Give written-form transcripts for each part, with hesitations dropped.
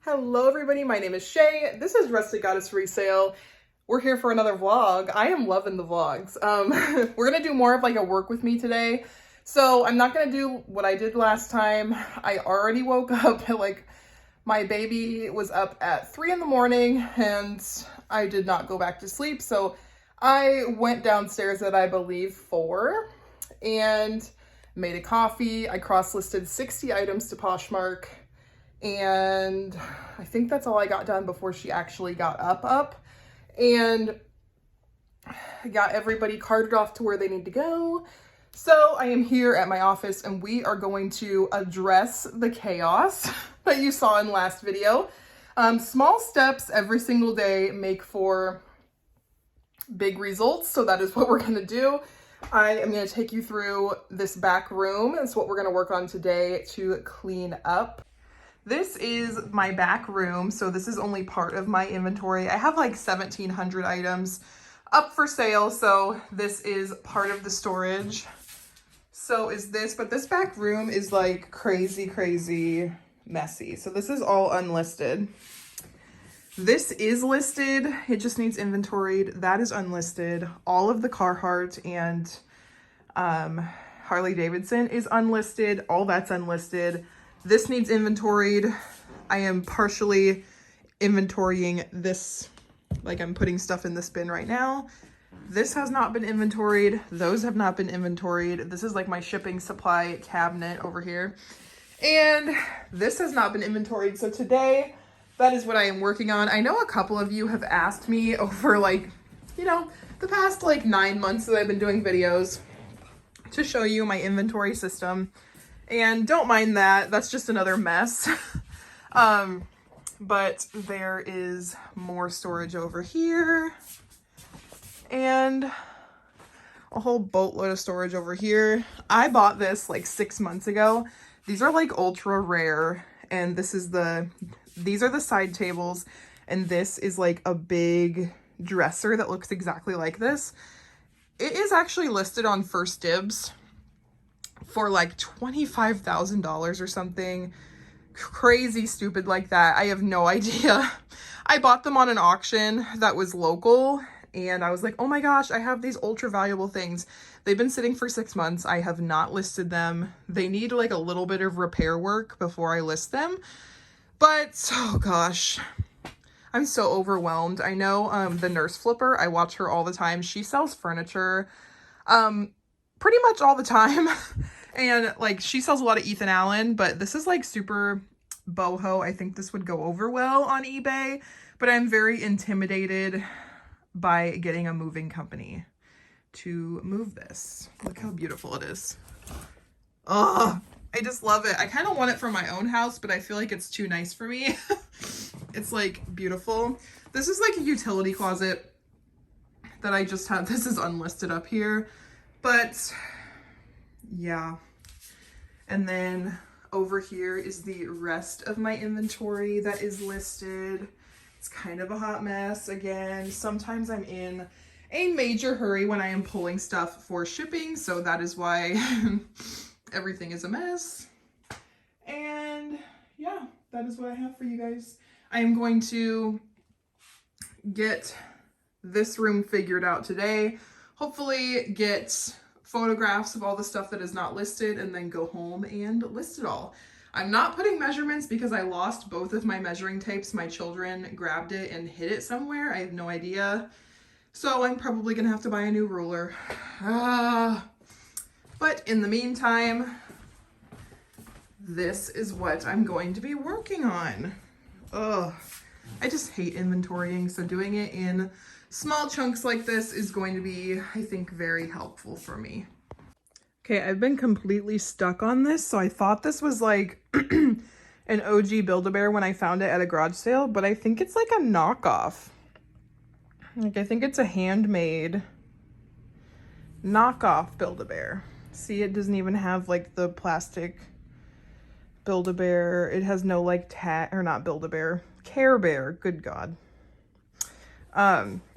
Hello everybody, my name is Shay. This is Rusted Goddess Resale. We're here for another vlog. I am loving the vlogs. We're gonna do more of like a work with me today. So I'm not gonna do what I did last time. I already woke up at my baby was up at 3 in the morning and I did not go back to sleep. So I went downstairs at I believe 4 and made a coffee. I cross-listed 60 items to Poshmark. And I think that's all I got done before she actually got up. And I got everybody carted off to where they need to go. So I am here at my office and we are going to address the chaos that you saw in last video. Small steps every single day make for big results. So that is what we're gonna do. I am gonna take you through this back room. It's what we're gonna work on today to clean up. This is my back room, so this is only part of my inventory. I have like 1,700 items up for sale, so this is part of the storage. So is this, but this back room is like crazy messy. So this is all unlisted. This is listed, it just needs inventoried. That is unlisted. All of the Carhartt and Harley Davidson is unlisted. All that's unlisted. This needs inventoried. I am partially inventorying this, like I'm putting stuff in this bin right now. This has not been inventoried. Those have not been inventoried. This is like my shipping supply cabinet over here. And this has not been inventoried. So today, that is what I am working on. I know a couple of you have asked me over like, you know, the past like 9 months that I've been doing videos to show you my inventory system. And don't mind that, that's just another mess. But there is more storage over here. And a whole boatload of storage over here. I bought this like 6 months ago. These are like ultra rare. And these are the side tables. And this is like a big dresser that looks exactly like this. It is actually listed on First Dibs for like $25,000 or something crazy stupid like that. I have no idea. I bought them on an auction that was local and I was like, oh my gosh, I have these ultra valuable things. They've been sitting for 6 months. I have not listed them. They need like a little bit of repair work before I list them. But oh gosh, I'm so overwhelmed. I know the Nurse Flipper, I watch her all the time. She sells furniture pretty much all the time. And like she sells a lot of Ethan Allen, but this is like super boho. I think this would go over well on eBay, but I'm very intimidated by getting a moving company to move this. Look how beautiful it is. Oh, I just love it. I kind of want it for my own house, but I feel like it's too nice for me. It's like beautiful. This is like a utility closet that I just have. This is unlisted up here, but yeah. And then over here is the rest of my inventory that is listed. It's kind of a hot mess. Again, sometimes I'm in a major hurry when I am pulling stuff for shipping. So that is why everything is a mess. And yeah, that is what I have for you guys. I am going to get this room figured out today. Hopefully get photographs of all the stuff that is not listed and then go home and list it all. I'm not putting measurements because I lost both of my measuring tapes. My children grabbed it and hid it somewhere. I have no idea. So I'm probably gonna have to buy a new ruler. But in the meantime, this is what I'm going to be working on. Ugh, I just hate inventorying, so doing it in small chunks like this is going to be, I think, very helpful for me. Okay, I've been completely stuck on this, so I thought this was like an OG Build-A-Bear when I found it at a garage sale, but I think it's like a knockoff. Like, I think it's a handmade knockoff Build-A-Bear. See, it doesn't even have like the plastic Build-A-Bear. It has no like tag, or not Build-A-Bear, Care Bear, good God.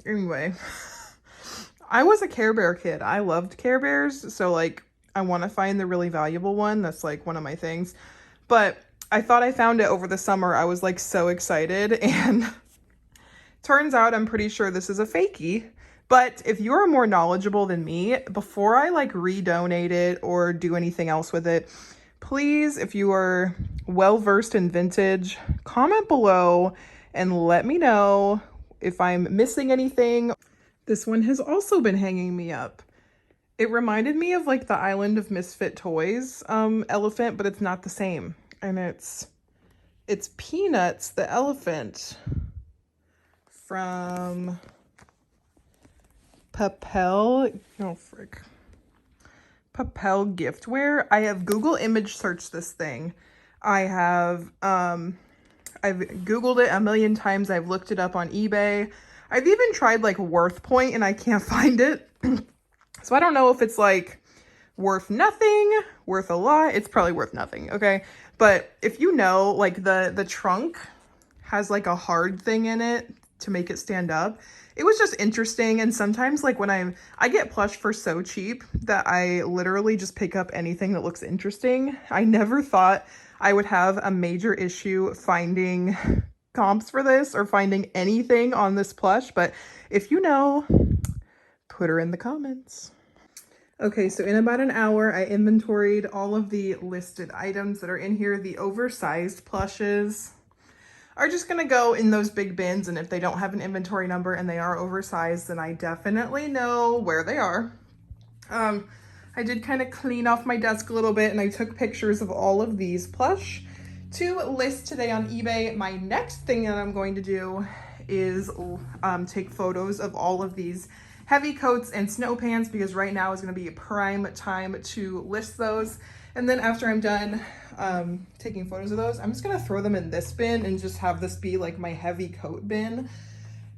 Anyway, I was a Care Bear kid. I loved Care Bears. So like, I want to find the really valuable one. That's like one of my things. But I thought I found it over the summer. I was like so excited, and turns out I'm pretty sure this is a fakie. But if you're more knowledgeable than me, before I like redonate it or do anything else with it, please, if you are well versed in vintage, comment below and let me know if I'm missing anything. This one has also been hanging me up. It reminded me of like the Island of Misfit Toys elephant, but it's not the same. And it's Peanuts, the elephant, from Papel, oh frick, Papel Giftware. I have Google image searched this thing. I've Googled it a million times. I've looked it up on eBay. I've even tried like Worth Point and I can't find it. So I don't know if it's like worth nothing, worth a lot. It's probably worth nothing, okay? But if you know, like the trunk has like a hard thing in it to make it stand up. It was just interesting. And sometimes like when I get plush for so cheap that I literally just pick up anything that looks interesting. I never thought I would have a major issue finding comps for this or finding anything on this plush. But if you know, put her in the comments. Okay, so in about an hour, I inventoried all of the listed items that are in here. The oversized plushes are just gonna go in those big bins, and if they don't have an inventory number and they are oversized, then I definitely know where they are. I did kind of clean off my desk a little bit, and I took pictures of all of these plush to list today on eBay. My next thing that I'm going to do is take photos of all of these heavy coats and snow pants, because right now is going to be a prime time to list those. And then after I'm done taking photos of those, I'm just going to throw them in this bin and just have this be like my heavy coat bin,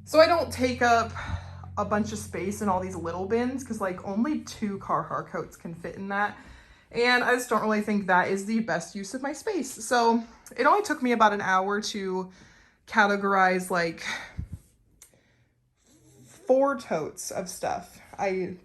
so I don't take up a bunch of space in all these little bins, because like only 2 Carhartt coats can fit in that. And I just don't really think that is the best use of my space. So it only took me about an hour to categorize like 4 totes of stuff.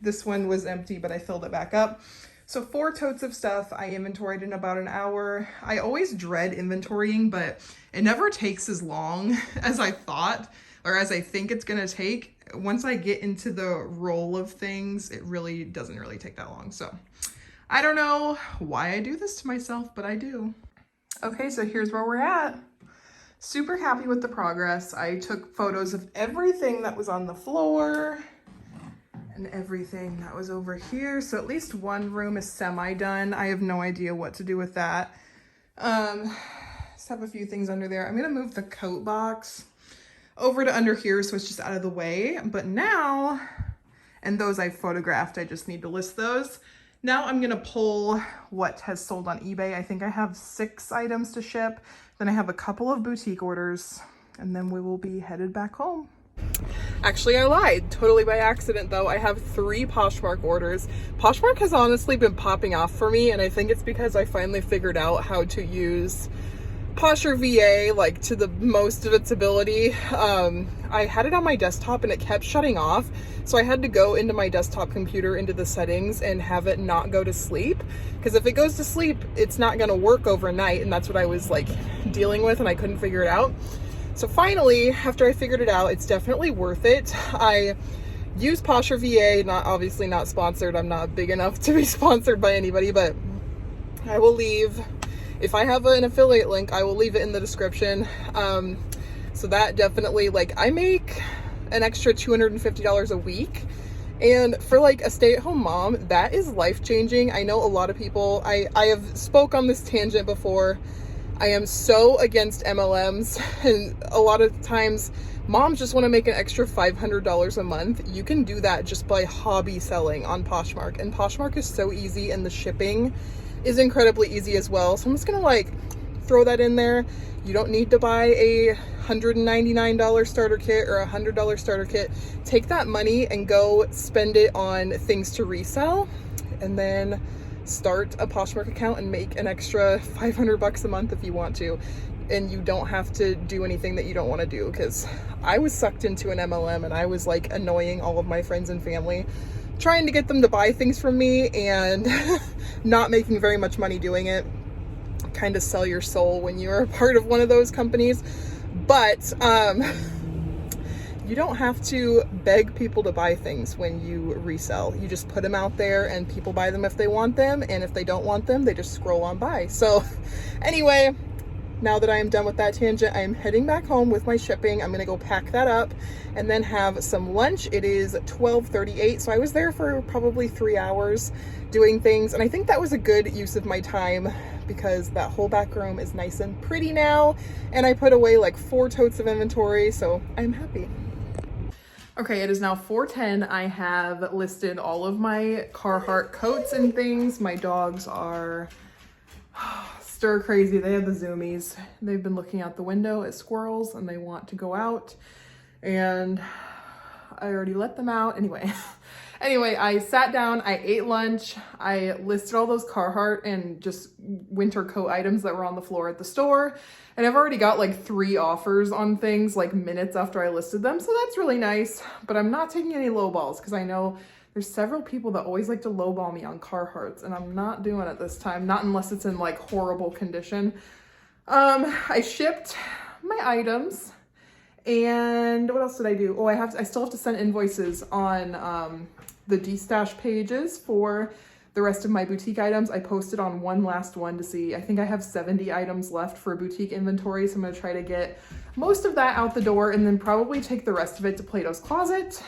This one was empty, but I filled it back up. So 4 totes of stuff I inventoried in about an hour. I always dread inventorying, but it never takes as long as I thought, or as I think it's gonna take. Once I get into the roll of things, it really doesn't really take that long. So I don't know why I do this to myself, but I do. Okay, so here's where we're at. Super happy with the progress. I took photos of everything that was on the floor and everything that was over here. So at least one room is semi-done. I have no idea what to do with that. Just have a few things under there. I'm gonna move the coat box over to under here so it's just out of the way. But now, and those I photographed, I just need to list those. Now I'm gonna pull what has sold on eBay. I think I have 6 items to ship. Then I have a couple of boutique orders, and then we will be headed back home. Actually, I lied. Totally by accident, though. I have 3 Poshmark orders. Poshmark has honestly been popping off for me, and I think it's because I finally figured out how to use Posher VA like to the most of its ability. I had it on my desktop and it kept shutting off, so I had to go into my desktop computer into the settings and have it not go to sleep, because if it goes to sleep it's not going to work overnight, and that's what I was like dealing with and I couldn't figure it out. So finally, after I figured it out, it's definitely worth it. I use Posher VA, obviously not sponsored. I'm not big enough to be sponsored by anybody, but I will leave, if I have an affiliate link, I will leave it in the description. So that definitely, like, I make an extra $250 a week. And for like a stay-at-home mom, that is life-changing. I know a lot of people, I have spoke on this tangent before. I am so against MLMs, and a lot of times moms just want to make an extra $500 a month. You can do that just by hobby selling on Poshmark, and Poshmark is so easy, and the shipping is incredibly easy as well. So I'm just gonna like throw that in there. You don't need to buy a $199 starter kit or a $100 starter kit. Take that money and go spend it on things to resell, and then start a Poshmark account and make an extra $500 a month if you want to. And you don't have to do anything that you don't want to do, because I was sucked into an MLM and I was like annoying all of my friends and family, trying to get them to buy things from me and not making very much money doing it, kind of sell your soul when you're a part of one of those companies. But you don't have to beg people to buy things when you resell. You just put them out there and people buy them if they want them, and if they don't want them, they just scroll on by. So anyway, now that I am done with that tangent, I am heading back home with my shipping. I'm gonna go pack that up and then have some lunch. It is 12:38, so I was there for probably 3 hours doing things, and I think that was a good use of my time because that whole back room is nice and pretty now, and I put away like 4 totes of inventory, so I'm happy. Okay, it is now 4:10. I have listed all of my Carhartt coats and things. My dogs are stir crazy. They have the zoomies. They've been looking out the window at squirrels and they want to go out, and I already let them out. Anyway, I sat down, I ate lunch, I listed all those Carhartt and just winter coat items that were on the floor at the store. And I've already got like 3 offers on things like minutes after I listed them. So that's really nice, but I'm not taking any low balls because I know there's several people that always like to lowball me on Carhartts, and I'm not doing it this time, not unless it's in like horrible condition. I shipped my items, and what else did I do? Oh, I still have to send invoices on the D-stash pages for the rest of my boutique items. I posted on one last one to see, I think I have 70 items left for boutique inventory, so I'm gonna try to get most of that out the door and then probably take the rest of it to Plato's Closet.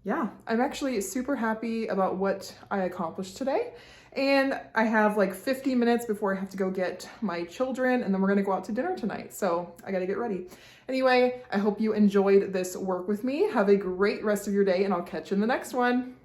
Yeah, I'm actually super happy about what I accomplished today. And I have like 50 minutes before I have to go get my children, and then we're gonna go out to dinner tonight. So I gotta get ready. Anyway, I hope you enjoyed this work with me. Have a great rest of your day, and I'll catch you in the next one.